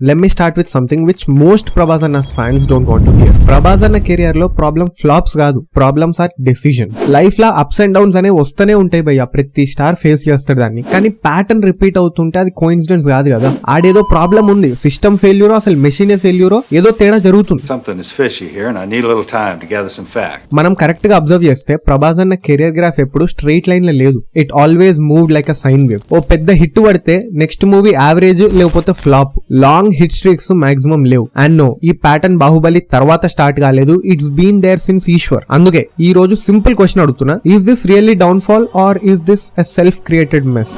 Let me start with something which most Prabhas అన్నస్ fans don't want to hear. Prabhas అన్న career లో problem flops కాదు, problems are decisions. Life లో ups and downs అనేవి వస్తూనే ఉంటాయి భయ్య, ప్రతి స్టార్ ఫేస్ చేస్తాడు దాన్ని. కానీ ప్యాటర్న్ రిపీట్ అవుతుంటే అది కోఇన్సిడెన్స్ కాదు కదా. ఆడేదో ప్రాబ్లం ఉంది, సిస్టమ్ ఫెయిల్యూరో అసలు మెషిన్ ఫెయిల్యూరో ఏదో తేడా జరుగుతుంది. మనం కరెక్ట్ గా అబ్జర్వ్ చేస్తే ప్రభాస్ అన్న కెరియర్ గ్రాఫ్ ఎప్పుడు స్ట్రైట్ లైన్ లో లేదు. It always moved like a sine wave. ఓ పెద్ద హిట్ పడితే నెక్స్ట్ మూవీ యావరేజ్ లేకపోతే flop. Long hit streaks maximum లేవు. అండ్ నో, ఈ ప్యాటర్న్ బాహుబలి తర్వాత స్టార్ట్ కాలేదు, it's been there since Eeshwar. అందుకే ఈ రోజు సింపుల్ క్వశ్చన్ అడుగుతున్నా, is this really downfall or is this a self created mess?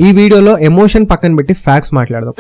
ఈ వీడియోలో ఎమోషన్ పక్కన పెట్టి ఫ్యాక్ట్స్ మాట్లాడదాం.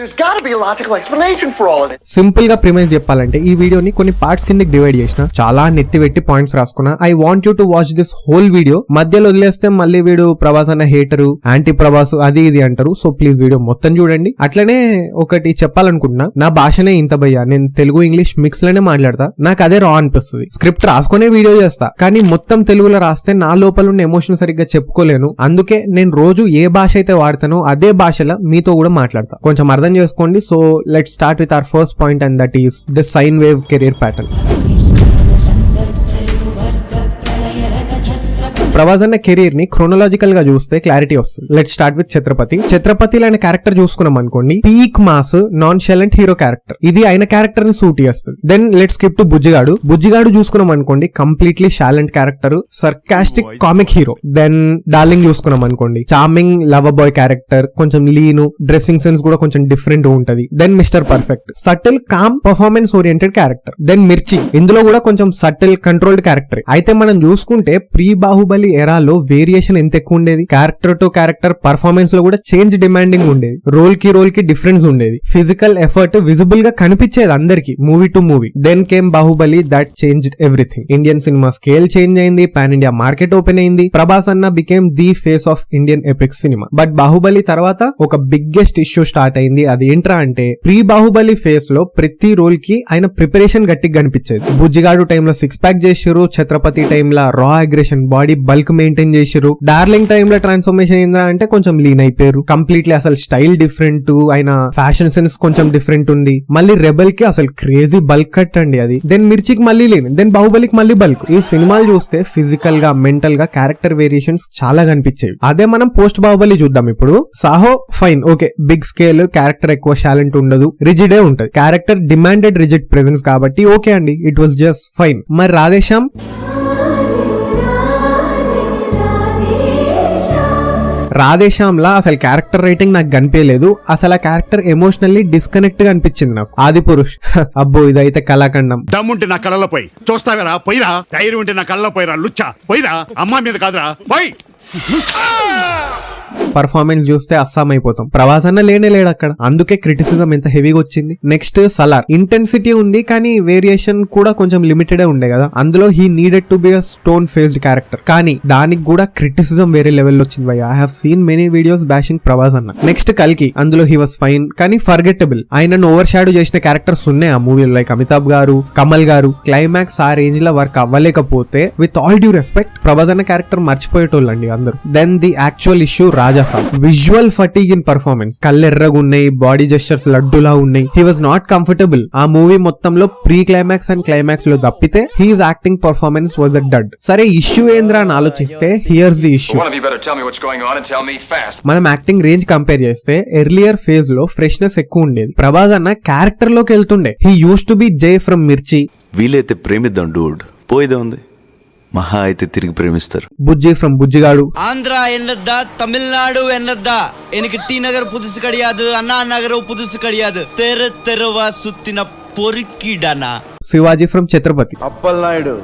సింపుల్ గా ప్రిమైజ్ చెప్పాలంటే ఈ వీడియోని కొన్ని పార్ట్స్ కిందకి డివైడ్ చేసిన, చాలా నెత్తి పెట్టి పాయింట్స్ రాసుకున్నా. I want you to watch this whole video. మధ్యలో వదిలేస్తే మళ్ళీ వీడు ప్రభాస్ అన్న హేటరు, యాంటీ ప్రభాస్ అది ఇది అంటారు. సో ప్లీజ్ వీడియో మొత్తం చూడండి. అట్లనే ఒకటి చెప్పాలనుకుంటున్నా, నా భాషనే ఇంత భయ్యా, నేను తెలుగు ఇంగ్లీష్ మిక్స్ లోనే మాట్లాడతా. నాకు అదే రా అనిపిస్తుంది. స్క్రిప్ట్ రాసుకునే వీడియో చేస్తా, కానీ మొత్తం తెలుగులో రాస్తే నా లోపల ఉన్న ఎమోషన్ సరిగ్గా చెప్పుకోలేను. అందుకే నేను రోజు ఏ భాష అయితే వాడతాను అదే భాషలో మీతో కూడా మాట్లాడతా, కొంచెం అర్థం చేసుకోండి. So let's start with our first point and that is the sine wave career pattern. Prabhas అన్న కెరీర్ ని క్రోనలాజికల్ గా చూస్తే క్లారిటీ వస్తుంది. Let's start with Chhatrapati. ఛత్రపతిలో ఆయన క్యారెక్టర్ చూసుకున్నాం అనుకోండి, peak mass non silent hero character. ఇది ఆయన క్యారెక్టర్ ని సూట్ చేస్తుంది. Then let's skip to Bujjigadu. Bujjigadu చూసుకున్నాం అనుకోండి, completely silent character, sarcastic comic hero. Then Darling చూసుకున్నాం అనుకోండి, చార్మింగ్ లవర్ బాయ్ క్యారెక్టర్, కొంచెం లీను, డ్రెస్సింగ్ సెన్స్ కూడా కొంచెం డిఫరెంట్ ఉంటది. Then Mr perfect, subtle calm performance oriented character. Then Mirchi, ఇందులో కూడా కొంచెం సటిల్ కంట్రోల్డ్ క్యారెక్టర్. అయితే మనం చూసుకుంటే ప్రీ బాహుబలి ఎరాలో వేరియేషన్ ఎంత ఎక్కువ ఉండేది. క్యారెక్టర్ టు క్యారెక్టర్ పర్ఫార్మెన్స్ లో కూడా చేంజ్ డిమాండింగ్ ఉండేది. రోల్ కి డిఫరెన్స్ ఉండేది. ఫిజికల్ ఎఫర్ట్ విజిబుల్ గా కనిపించేది అందరికి movie to movie. Then came Baahubali, that changed everything. Indian cinema scale change అయింది, పాన్ ఇండియా మార్కెట్ ఓపెన్ అయింది. ప్రభాస్ అన్న became the face of Indian epic cinema. But Baahubali తర్వాత ఒక బిగ్గెస్ట్ ఇష్యూ స్టార్ట్ అయింది. అది ఏంట్రా అంటే, ప్రీ బాహుబలి ఫేస్ లో ప్రతి రోల్ కి ఆయన ప్రిపరేషన్ గట్టిగా కనిపించేది. బుజ్జిగాడు టైంలో 6 ప్యాక్ చేసారు, ఛత్రపతి టైంలో రా అగ్రెషన్, బాడీ బల్క్ మెయింటైన్ చేసారు. డార్లింగ్ టైమ్ లో ట్రాన్స్ఫర్మేషన్ ఏంద్రా అంటే కొంచెం లీన్ అయిపోయారు కంప్లీట్లీ. అసలు స్టైల్ డిఫరెంట్, ఆయన ఫ్యాషన్ సెన్స్ కొంచెం డిఫరెంట్ ఉంది. మళ్ళీ రెబల్ కి అసలు క్రేజీ బల్క్ కట్ అండి అది. దెన్ మిర్చికి మళ్ళీ లేన్, దెన్ బాహుబలికి మళ్ళీ బల్క్. ఈ సినిమాలు చూస్తే ఫిజికల్ గా మెంటల్ గా క్యారెక్టర్ వేరియేషన్స్ చాలా కనిపించేవి. అదే మనం పోస్ట్ బాహుబలి చూద్దాం ఇప్పుడు. Saaho fine, okay, big scale, character ఎక్కువ టాలెంట్ ఉండదు, రిజిడే ఉంటది. క్యారెక్టర్ డిమాండెడ్ రిజిడ్ ప్రెజెన్స్ కాబట్టి ఓకే అండి, ఇట్ వాస్ జస్ట్ ఫైన్. మరి రాధేశ్యామ్, రాధేశ్యామ్లా అసలు క్యారెక్టర్ రైటింగ్ నాకు కనిపించలేదు. అసలు ఆ క్యారెక్టర్ ఎమోషనల్లీ డిస్కనెక్ట్ గా అనిపించింది నాకు. ఆది పురుష్, అబ్బో ఇదైతే కళాఖండం. దమ్ముంటే నా కళ్ళలో పోయి చూస్తావరా, పోయిరా. ధైర్యం ఉంటే నా కళ్ళలో పోయిరా, లుచ్చా పోయిరా. అమ్మ మీద కాదురా, పోయి. పర్ఫార్మెన్స్ చూస్తే అస్సాం అయిపోతాం. ప్రభాస్ అన్న లేనే లేడు అక్కడ, అందుకే క్రిటిసిజం ఎంత హెవీగా వచ్చింది. నెక్స్ట్ సలార్, ఇంటెన్సిటీ ఉంది కానీ వేరియేషన్ కూడా కొంచెం లిమిటెడ్ ఉండే కదా. అందులో he needed to be a stone faced character, కానీ దానికి కూడా క్రిటిసిజం వేరే లెవెల్ వచ్చింది భయ్య. I have seen many videos bashing Prabhas అన్న. నెక్స్ట్ కల్కి, అందులో హీ వాస్ ఫైన్ కానీ ఫర్గెటబుల్. ఆయనను ఓవర్ షాడో చేసిన క్యారెక్టర్స్ ఉన్నాయి ఆ మూవీలో, లైక్ అమితాబ్ గారు, కమల్ గారు. క్లైమాక్స్ ఆ రేంజ్ లో వర్క్ అవ్వలేకపోతే with all due respect Prabhas అన్న క్యారెక్టర్ మర్చిపోయేటోళ్ళండి అందరూ. Then the actual issue Raja Saab. Visual fatigue in performance, కళ్ళు ఎర్రగా ఉన్నాయి, బాడీ జెస్చర్స్ లడ్డులా ఉన్నాయి. He was not comfortable. ఆ మూవీ మొత్తంలో ప్రీ క్లైమాక్స్ అండ్ క్లైమాక్స్ లో తప్పితే his acting performance was a dud. సరే ఇష్యూ ఏంద్రా అని ఆలోచిస్తే హియర్స్ ది ఇష్యూ. మనం యాక్టింగ్ రేంజ్ కంపేర్ చేస్తే ఎర్లియర్ ఫేజ్ లో ఫ్రెష్నెస్ ఎక్కువ ఉండేది. ప్రభాస్ అన్న క్యారెక్టర్ లోకి వెళ్తుండే. హీ యూస్ టు బి జై ఫ్రమ్ మిర్చి. వీలైతే ప్రేమిద్దాం డూడ్, పోయిదే ఉంది, మహా అయితే తిరిగి ప్రేమిస్తారు. బుజ్జి ఫ్రమ్ బుజ్జిగాడు. ஆந்திரா என்னதா, தமிழ்நாடு என்னதா, எனக்கு டி நகர் புதுசு கிடையாது, அண்ணா நகர் புதுசு கிடையாது, தெரு தெருவா சுத்தின పొరికిడనా. శివాజీ ఫ్రమ్ ఛత్రపతి. అప్పలనాయుడు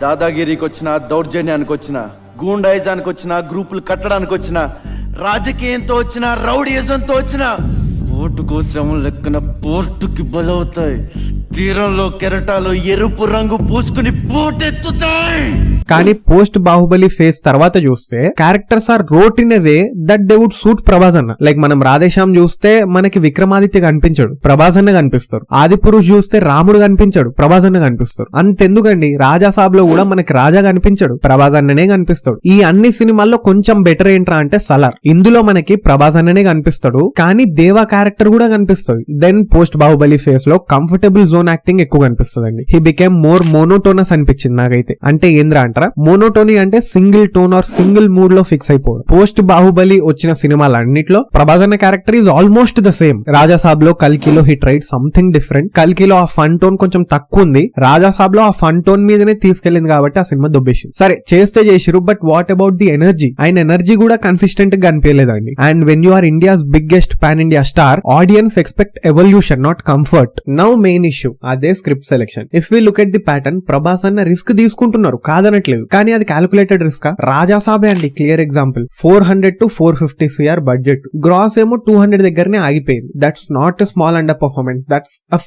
దాదాగిరికి వచ్చిన, దౌర్జన్యానికి వచ్చిన, గూండాయిజానికి వచ్చిన, గ్రూపులు కట్టడానికి వచ్చిన, రాజకీయంతో వచ్చిన, రౌడీయిజంతో వచ్చిన, ఓటు కోసం లెక్కన పోర్టుకి బలవుతాయి. తీరంలో కెరటాలు ఎరుపు రంగు పూసుకుని పోటెత్తుతాయి. కానీ పోస్ట్ బాహుబలి ఫేజ్ తర్వాత చూస్తే characters are wrote in a way that they would suit Prabhas అన్న. లైక్ మనం రాధేశ్యామ్ చూస్తే మనకి విక్రమాదిత్య కనిపించాడు, ప్రభాస్ అన్న కనిపిస్తారు. ఆది పురుష్ చూస్తే రాముడు కనిపించాడు, ప్రభాస్ అన్న కనిపిస్తారు. అంతెందుకండి రాజాసాబ్ లో కూడా మనకి రాజా కనిపించాడు, ప్రభాస్ అన్ననే కనిపిస్తాడు. ఈ అన్ని సినిమాల్లో కొంచెం బెటర్ ఏంట్రా అంటే సలార్. ఇందులో మనకి ప్రభాస్ అన్ననే కనిపిస్తాడు, కానీ దేవా క్యారెక్టర్ కూడా కనిపిస్తుంది. దెన్ పోస్ట్ బాహుబలి ఫేస్ లో కంఫర్టబుల్ జోన్ యాక్టింగ్ ఎక్కువ కనిపిస్తుంది. హీ బికేమ్ మోర్ మోనోటోనస్ అనిపించింది నాకైతే. అంటే ఏంద్రా అంటారా, మోనోటోనీ అంటే single tone or single mood లో ఫిక్స్ అయిపోవడం. పోస్ట్ బాహుబలి వచ్చిన సినిమాలన్నిట్లో ప్రభాస్ అన్న character is almost the same. Raja Saab లో కల్కిలో హీ ట్రైడ్ సంథింగ్ డిఫరెంట్. కల్కిలో ఆ ఫన్ టోన్ కొంచెం తక్కువ ఉంది, రాజాసాబ్ లో ఆ ఫన్ టోన్ మీదనే తీసుకెళ్లింది కాబట్టి ఆ సినిమా దొబ్బేసింది. సరే చేస్తే చేసిరు, but what about the energy? ఆయన ఎనర్జీ కూడా కన్సిస్టెంట్ గా అనిపించలేదండి. And when you are India's biggest pan India star, audience expect evolution not comfort. Now main issue అదే script selection. If we look at the pattern, Prabhas అన్న risk తీసుకుంటున్నారు కాదనట్లేదు, కానీ అది క్యాలిక్యులేటెడ్ రిస్క్. రాజాసాబే అండి clear example. 400 to 450 CR budget, gross ఏమో 200 దగ్గరనే ఆగిపోయింది. That's not a small under performance, that's a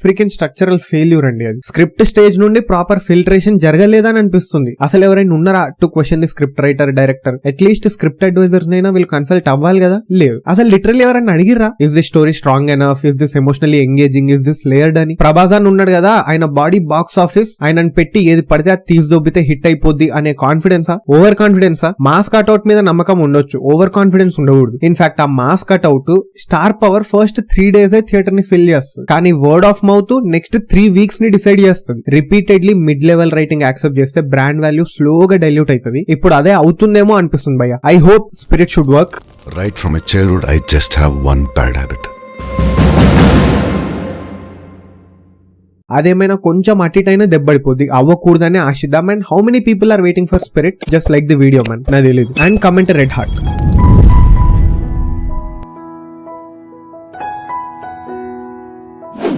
freaking structural failure అండి. అది స్క్రిప్ట్ స్టేజ్ నుండి ప్రాపర్ ఫిల్టరేషన్ జరగలేదని అనిపిస్తుంది. అసలు ఎవరైనా ఉన్నారా to question the script writer, director? At least script advisers అయినా వీళ్ళు కన్సల్ట్ అవ్వాలి కదా? లేదు. అసలు లిటరల్లీ ఎవరైనా అడిగిరా is this story strong enough, is this emotionally engaging, is this layered అని? ప్రభాస్ అని ఉన్నాడు కదా, ఆయన బాడీ బాక్స్ ఆఫీస్, ఆయనను పెట్టి ఏది పడితే అది తీసి హిట్ అయిపోద్ది అనే కాన్ఫిడెన్సా, ఓవర్ కాన్ఫిడెన్సా? మాస్ కట్అవుట్ మీద నమ్మకం ఉండొచ్చు, ఓవర్ కాన్ఫిడెన్స్ ఉండకూడదు. ఇన్ఫాక్ట్ ఆ mass cutout star power first 3 days theatre ని ఫిల్ చేస్తుంది, కానీ word of mouth next 3 weeks ని డిసైడ్ చేస్తుంది. Repeatedly mid level writing accept చేస్తే బ్రాండ్ వాల్యూ స్లోగా డైల్యూట్ అవుతుంది. ఇప్పుడు అదే అవుతుందేమో అనిపిస్తుంది భయ్య. I hope spirit should work. Right from my childhood, I just have one bad habit. అదేమైనా కొంచెం అటిటైనా దెబ్బడిపోద్ది, అవ్వకూడదని ఆశిద్దాం. And how many people are waiting for Spirit just like the video man? నాకు తెలియదు. And comment red heart.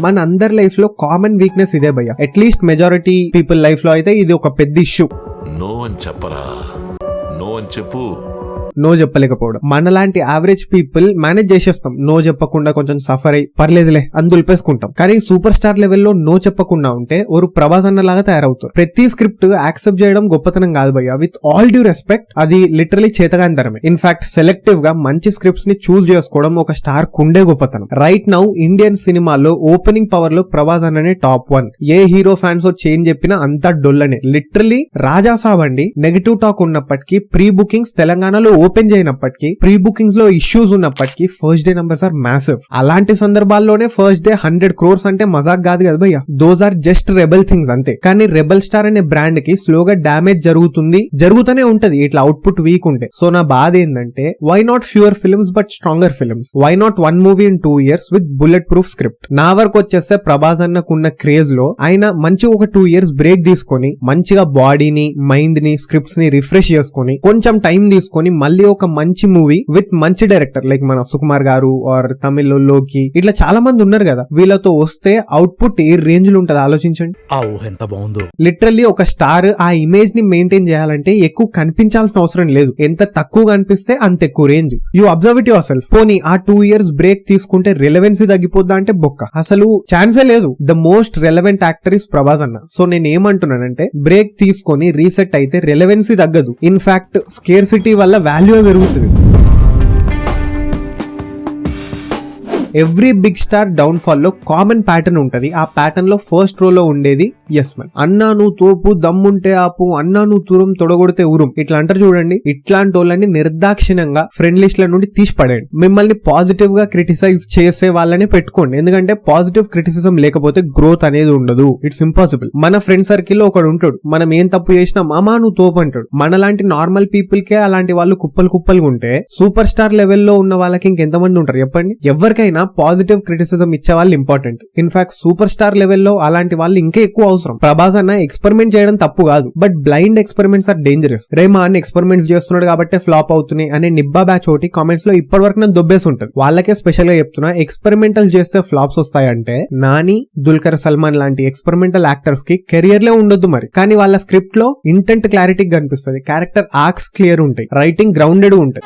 మన అందరి life లో కామన్ వీక్నెస్ ఇదే భయ్య. అట్లీస్ట్ మెజారిటీ పీపుల్ లైఫ్ లో అయితే ఇది ఒక పెద్ద ఇష్యూ. No అని చెప్పరా, no అని చెప్పు. నో చెప్పలేకపోవడం. మనలాంటి యావరేజ్ పీపుల్ మేనేజ్ చేసేస్తాం, నో చెప్పకుండా కొంచెం సఫర్ అయ్యి పర్లేదులే అని దులిపేసుకుంటాం. కానీ సూపర్ స్టార్ లెవెల్లో నో చెప్పకుండా ఉంటే ఒక ప్రభాస్ అన్న లాగా తయారవుతారు. ప్రతి స్క్రిప్ట్ యాక్సెప్ట్ చేయడం గొప్పతనం కాదు భయ్య. విత్ ఆల్ డ్యూ రెస్పెక్ట్, అది లిటరలీ చేతగానితనమే. ఇన్ఫాక్ట్ సెలెక్టివ్ గా మంచి స్క్రిప్ట్స్ ని చూస్ చేసుకోవడం ఒక స్టార్ కుండే గొప్పతనం. రైట్ నౌ ఇండియన్ సినిమాలో ఓపెనింగ్ పవర్ లో ప్రభాస్ అన్ననే టాప్ 1. ఏ హీరో ఫ్యాన్స్ చేంజ్ చెప్పినా అంతా డొల్లనే. లిటరలీ రాజాసాబ్ అండి నెగటివ్ టాక్ ఉన్నప్పటికీ, ప్రీ బుకింగ్స్ తెలంగాణలో ఓపెన్ చేయనప్పటికీ, ప్రీ బుకింగ్స్ లో ఇష్యూస్ ఉన్నప్పటికీ first day numbers are massive. అలాంటి సందర్భాల్లోనే ఫస్ట్ డే 100 crores అంటే మజాక్ కాదు కదా భయ్య. Those are just rebel things అంతే. కానీ రెబల్ స్టార్ అనే బ్రాండ్ కి స్లోగా డామేజ్ జరుగుతూనే ఉంటది ఇట్లా అవుట్పుట్ వీక్ ఉంటే. సో నా బాధ ఏంటంటే, why not fewer films but stronger films? Why not 1 movie in 2 years with bulletproof script? నా వరకు వచ్చేస్తే ప్రభాస్ అన్నకున్న క్రేజ్ లో ఆయన మంచి ఒక 2 years బ్రేక్ తీసుకొని మంచిగా బాడీని, మైండ్ ని, స్క్రిప్ట్స్ ని రిఫ్రెష్ చేసుకొని కొంచెం టైం తీసుకొని మళ్ళీ ఒక మంచి మూవీ విత్ మంచి డైరెక్టర్ లైక్ మన సుకుమార్ గారు ఆర్ తమిళ్లో లోకి, ఇట్లా చాలా మంది ఉన్నారు కదా, వీళ్ళతో వస్తే అవుట్పుట్ ఏ రేంజ్ లో ఉంటది ఆలోచించండి. ఎంత బాగుందో. లిటరల్లీ ఒక స్టార్ ఆ ఇమేజ్ ని మెయింటైన్ చేయాలంటే ఎక్కువ కనిపించాల్సిన అవసరం లేదు. ఎంత తక్కువ కనిపిస్తే అంత ఎక్కువ range. You observe it your self. పోనీ ఆ 2 years బ్రేక్ తీసుకుంటే రెలవెన్సీ తగ్గిపోద్దా అంటే బొక్క. అసలు ఛాన్సే లేదు. The most relevant actor is Prabhas అన్న. సో నేను ఏమంటున్నానంటే, బ్రేక్ తీసుకొని రీసెట్ అయితే రెలవెన్సీ తగ్గదు, ఇన్ఫాక్ట్ స్కేర్సిటీ వల్ల వాల్యూ పెరుగుతుంది. Every big star downfall లో కామన్ ప్యాటర్న్ ఉంటది. ఆ ప్యాటర్న్ లో ఫస్ట్ రో లో ఉండేది ఎస్ మ్యాన్. అన్నా నువ్వు తోపు, దమ్ముంటే ఆపు, అన్నా నువ్వు తురం, తొడగొడితే ఉరుం, ఇట్లా అంటారు చూడండి. ఇట్లాంటి వాళ్ళని నిర్దాక్షిణ్యంగా ఫ్రెండ్ లిస్ట్ ల నుండి తీసి పడేయండి. మిమ్మల్ని పాజిటివ్ గా క్రిటిసైజ్ చేసే వాళ్ళని పెట్టుకోండి. ఎందుకంటే పాజిటివ్ క్రిటిసిజం లేకపోతే గ్రోత్ అనేది ఉండదు. It's impossible. మన ఫ్రెండ్ సర్కిల్ లో ఒకడు ఉంటాడు, మనం ఏం తప్పు చేసినా మామా నువ్వు తోపు అంటాడు. మనలాంటి నార్మల్ పీపుల్ కే అలాంటి వాళ్ళు కుప్పలుగా ఉంటే సూపర్ స్టార్ లెవెల్లో ఉన్న వాళ్ళకి ఇంకెంతమంది ఉంటారు చెప్పండి. ఎవరికైనా పాజిటివ్ క్రిటిసిజం ఇచ్చే వాళ్ళు ఇంపార్టెంట్. ఇన్ఫాక్ట్ సూపర్ స్టార్ లెవెల్లో అలాంటి వాళ్ళు ఇంకా ఎక్కువ అవసరం. ప్రభాస్ అన్న ఎక్స్పెరిమెంట్ చేయడం తప్పు కాదు, but blind experiments are dangerous. రేమా అన్న ఎక్స్పెరిమెంట్స్ చేస్తున్నాడు కాబట్టి ఫ్లాప్ అవుతున్నాయి అనే నిబ్బా బ్యాచ్ ఒకటి కామెంట్స్ లో ఇప్పటి వరకు నన్ను దొబ్బేసి ఉంటుంది. వాళ్ళకే స్పెషల్ గా చెప్తున్నా, ఎక్స్పెరిమెంటల్ చేస్తే ఫ్లాప్స్ వస్తాయంటే నాని, దుల్కర్ సల్మాన్ లాంటి ఎక్స్పెరిమెంటల్ యాక్టర్స్ కి కెరియర్ లే ఉండొద్దు మరి. కానీ వాళ్ళ స్క్రిప్ట్ లో ఇంటెంట్ క్లారిటీ కనిపిస్తుంది, క్యారెక్టర్ ఆర్క్స్ క్లియర్ ఉంటాయి, రైటింగ్ గ్రౌండెడ్ ఉంటాయి.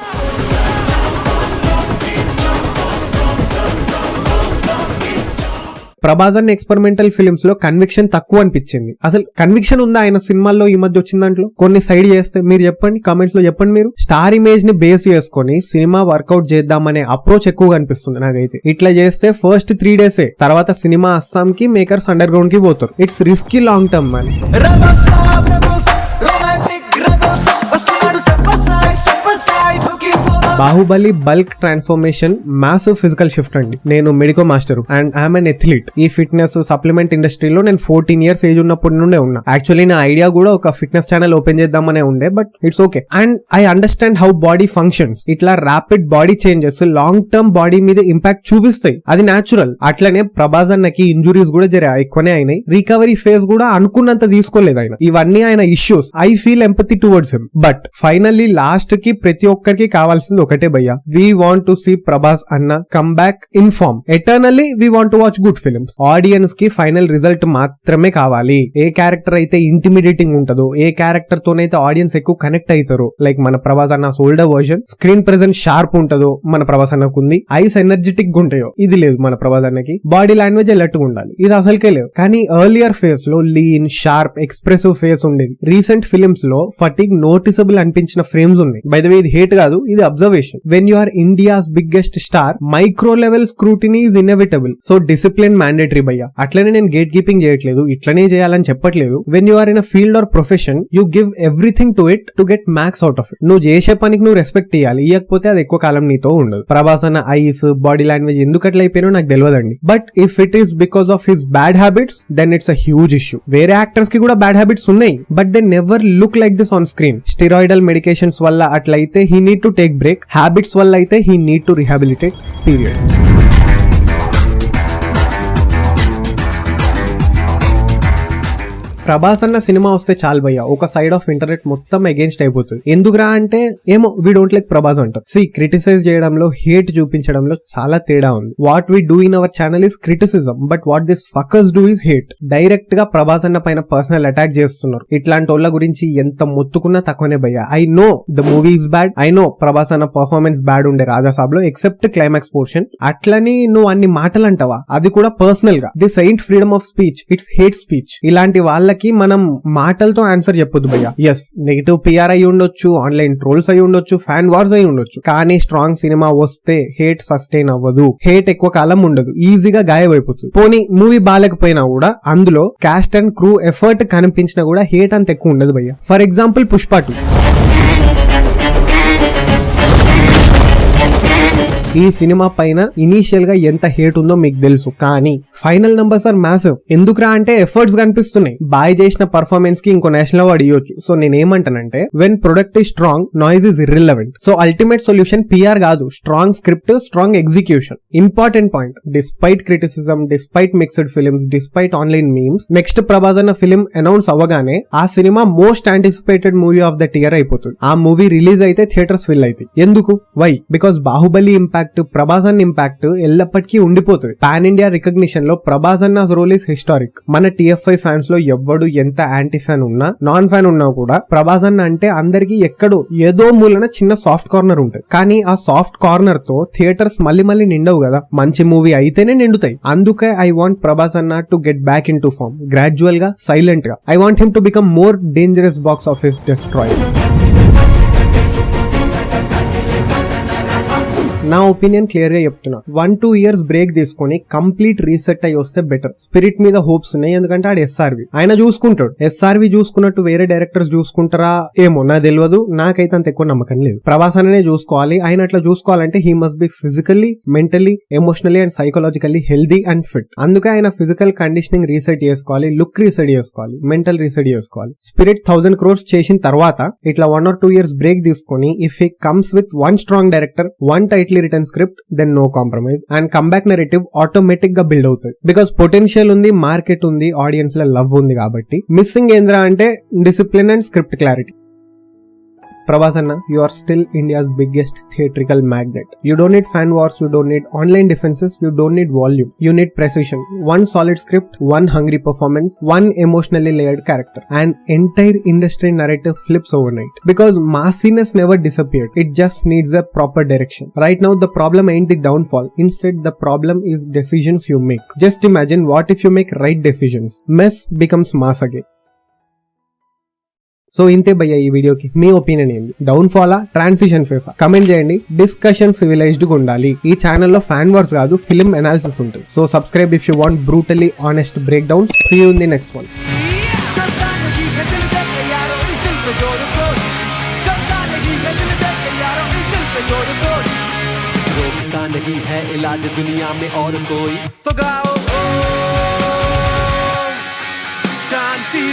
ప్రభాస్ అన్న ఎక్స్పెరిమెంటల్ ఫిల్మ్స్ లో కన్విక్షన్ తక్కువ అనిపించింది. అసలు కన్విక్షన్ ఉందా ఆయన సినిమాల్లో ఈ మధ్య వచ్చిన దాంట్లో? కొన్ని సైడ్ చేస్తే మీరు చెప్పండి, కామెంట్స్ లో చెప్పండి. మీరు స్టార్ ఇమేజ్ ని బేస్ చేసుకొని సినిమా వర్కౌట్ చేద్దామనే అప్రోచ్ ఎక్కువగా అనిపిస్తుంది నాకైతే. ఇట్లా చేస్తే ఫస్ట్ 3 days తర్వాత సినిమా అస్సాం కి, మేకర్స్ అండర్ గ్రౌండ్ కి పోతారు. It's risky long term man. Baahubali bulk transformation massive physical shift అండి. నేను medico master and I'm an athlete. ఈ ఫిట్నెస్ సప్లిమెంట్ ఇండస్ట్రీలో నేను 14 years ఏజ్ ఉన్నప్పటి నుండే ఉన్నా. యాక్చువల్లీ నా ఐడియా కూడా ఒక ఫిట్నెస్ ఛానల్ ఓపెన్ చేద్దామనే ఉండే, but it's okay. And I understand how body functions. ఇట్లా rapid body changes long term body మీద ఇంపాక్ట్ చూపిస్తాయి, అది న్యాచురల్. అట్లనే ప్రభాస్ అన్నకి ఇంజురీస్ కూడా జర ఎక్కువనే అయినాయి. రికవరీ ఫేజ్ కూడా అనుకున్నంత తీసుకోలేదు ఆయన. ఇవన్నీ ఆయన issues. I feel empathy towards him. But finally last కి ప్రతి ఒక్కరికి కావాల్సింది ఒకటే భయ్యా, we want to see Prabhas అన్న come back in form. Eternally we want to watch good films. Audience కి ఫైనల్ రిజల్ట్ మాత్రమే కావాలి. ఏ క్యారెక్టర్ అయితే ఇంటిమిడేటింగ్ ఉంటుందో, ఏ క్యారెక్టర్ తోనైతే ఆడియన్స్ ఎక్కువ కనెక్ట్ అవుతారో, లైక్ మన ప్రభాస్ అన్న older version, screen presence sharp ఉంటుందో మన ప్రభాస్ అన్నకు ఉంది, ఐస్ ఎనర్జెటిక్ గా ఉంటాయో ఇది లేదు మన ప్రభాస్ అన్నకి, బాడీ లాంగ్వేజ్ ఎల్లట్టుగా ఉండాలి, ఇది అసలుకే లేదు. కానీ ఎర్లియర్ ఫేస్ లో లీన్, షార్ప్, ఎక్స్ప్రెసివ్ ఫేస్ ఉండేది. రీసెంట్ ఫిల్మ్స్ లో ఫటిగ్ నోటిసబుల్ అనిపించిన ఫ్రేమ్స్ ఉన్నాయి. బై ద వే ఇది హేట్ కాదు, ఇది observation. When you are India's biggest star, micro level scrutiny is inevitable. So discipline mandatory భయ్యా. అట్లనే నేను గేట్ కీపింగ్ చేయట్లేదు, ఇట్లనే చేయాలని చెప్పట్లేదు. When you are in a field or profession, you give everything to it to get max out of it. నువ్వు చేసే పనికి నువ్వు రెస్పెక్ట్ ఇవ్వాలి, ఇవ్వకపోతే అది ఎక్కువ కాలం నీతో ఉండదు. ప్రభాస్ అన్న ఐస్, బాడీ లాంగ్వేజ్ ఎందుకు అట్లా అయిపోయినో నాకు తెలియదండి. But if it is because of his bad habits, then it's a huge issue. వేరే యాక్టర్స్ కి కూడా బ్యాడ్ హ్యాబిట్స్ ఉన్నాయి, but they never look like this on screen. Steroidal medications వల్ల అట్లయితే he need to take break, habits వల్ల అయితే he need to rehabilitate, period. Prabhas అన్న cinema వస్తే చాలు భయ్యా, ఒక సైడ్ ఆఫ్ ఇంటర్నెట్ మొత్తం అగేన్స్ట్ అయిపోతుంది. ఎందుకురా అంటే ఏమో వీ డోంట్ లైక్ ప్రభాస్ అంటారు. క్రిటిసైజ్ చేయడంలో, హేట్ చూపించడంలో చాలా తేడా ఉంది. What we do in our channel is criticism, but what this fuckers do is hate. Direct గా ప్రభాస్ అన్న పైన పర్సనల్ అటాక్ చేస్తున్నారు. ఇట్లాంటి వాళ్ళ గురించి ఎంత మొత్తుకున్నా తక్కువనే భయ్యా. I know the movie is bad, I know Prabhas అన్న పర్ఫార్మెన్స్ బ్యాడ్ ఉండే రాజాసాబ్ లో, ఎక్సెప్ట్ క్లైమాక్స్ పోర్షన్. అట్లని నువ్వు అన్ని మాటలు అంటావా, అది కూడా పర్సనల్ గా. This ain't freedom of speech, it's hate speech. ఇలాంటి వాళ్ళకి మనం మాటలతో ఆన్సర్ చెప్పొద్దు భయ్యా. ఎస్, నెగిటివ్ పిఆర్ అయి ఉండొచ్చు, ఆన్లైన్ ట్రోల్స్ అయి ఉండొచ్చు, ఫ్యాన్ వార్స్ అయి ఉండొచ్చు, కానీ స్ట్రాంగ్ సినిమా వస్తే హేట్ సస్టైన్ అవ్వదు. హేట్ ఎక్కువ కాలం ఉండదు, ఈజీగా గాయమైపోతుంది. పోనీ మూవీ బాగాలేకపోయినా కూడా అందులో కాస్ట్ అండ్ క్రూ ఎఫర్ట్ కనిపించినా కూడా హేట్ అంత ఎక్కువ ఉండదు భయ్యా. For example Pushpa 2. ఈ సినిమా పైన ఇనీషియల్ గా ఎంత హేట్ ఉందో మీకు తెలుసు, కానీ ఫైనల్ నంబర్స్ ఆర్ మ్యాసివ్. ఎందుకురా అంటే ఎఫర్ట్స్ కనిపిస్తున్నాయి. బాయ్ చేసిన పర్ఫార్మెన్స్ కి ఇంకో నేషనల్ అవార్డు ఇవ్వచ్చు. సో నేనేమంటానంటే, when product is strong, noise is irrelevant. So ultimate solution PR కాదు, strong script, strong execution. Important point, despite criticism, despite mixed films, despite online memes, next Prabhas అన్న film announce అవ్వగానే ఆ సినిమా most anticipated movie of the year అయిపోతుంది. ఆ movie release అయితే theatres fill అవుతాయి. ఎందుకు? Why? Because Baahubali impact, Prabhas అన్న ఇంపాక్ట్ ఎల్లప్పటికీ ఉండిపోతుంది. పాన్ ఇండియా రికగ్నిషన్ లో ప్రభాస్ అన్న రోల్ ఇస్ హిస్టారిక్. మన TFI ఫ్యాన్స్ లో ఎవ్వడు ఎంత యాంటీ ఫ్యాన్ ఉన్నా, నాన్ ఫ్యాన్ ఉన్నా కూడా ప్రభాస్ అన్న అంటే అందరికి ఎక్కడో ఏదో మూలన చిన్న సాఫ్ట్ కార్నర్ ఉంటుంది. కానీ ఆ సాఫ్ట్ కార్నర్ తో థియేటర్స్ మళ్ళీ నిండవు కదా, మంచి మూవీ అయితేనే నిండుతాయి. అందుకే ఐ వాంట్ ప్రభాస్ అన్న to get back into form, gradual గా, సైలెంట్ గా. I want him to become more dangerous box office destroyer. నా ఒపీనియన్ క్లియర్ గా చెప్తున్నా, 1-2 years బ్రేక్ తీసుకొని కంప్లీట్ రీసెట్ అయ్యి వస్తే బెటర్. స్పిరిట్ మీద హోప్స్ ఉన్నాయి, ఎందుకంటే ఆడు SRV ఆయన చూసుకుంటాడు. SRV చూసుకున్నట్టు వేరే డైరెక్టర్స్ చూసుకుంటారా ఏమో నాకు తెలియదు, నాకైతే అంత ఎక్కువ నమ్మకం లేదు. ప్రభాస్ అనే చూసుకోవాలి. ఆయన అట్లా చూసుకోవాలంటే he must be physically, mentally, emotionally and psychologically healthy and fit. అందుకే ఆయన ఫిజికల్ కండిషనింగ్ రీసెట్ చేసుకోవాలి, లుక్ రీసెట్ చేసుకోవాలి, మెంటల్ రీసెట్ చేసుకోవాలి. స్పిరిట్ 1000 crores చేసిన తర్వాత ఇట్లా 1 or 2 years బ్రేక్ తీసుకొని, if he comes with one strong director, one tightly written script, then no compromise and comeback narrative automatic గా బిల్డ్ అవుతుంది. Because potential ఉంది, మార్కెట్ ఉంది, ఆడియన్స్ లో లవ్ ఉంది. కాబట్టి మిస్సింగ్ ఏంద్రా అంటే discipline and script clarity. Prabhas Anna, you are still India's biggest theatrical magnet. You don't need fan wars, you don't need online defenses, you don't need volume. You need precision. One solid script, one hungry performance, one emotionally layered character. And entire industry narrative flips overnight. Because massiness never disappeared. It just needs a proper direction. Right now, the problem ain't the downfall. Instead, the problem is decisions you make. Just imagine what if you make right decisions. Mess becomes mass again. So ఇంతే భయ్య ఈ వీడియోకి మీ opinion ఏంది? డౌన్ ఫాలా, transition ఫేసా? Comment చేయండి. డిస్కషన్ సివిలైజ్డ్ గా ఉండాలి. ఈ ఛానల్లో ఫ్యాన్ వార్స్ కాదు, ఫిల్మ్ అనాలిసిస్ ఉంటుంది. So subscribe if you want brutally honest breakdowns. See you in the next one. नहीं है इलाज दुनिया में और कोई तो गाओ शांति।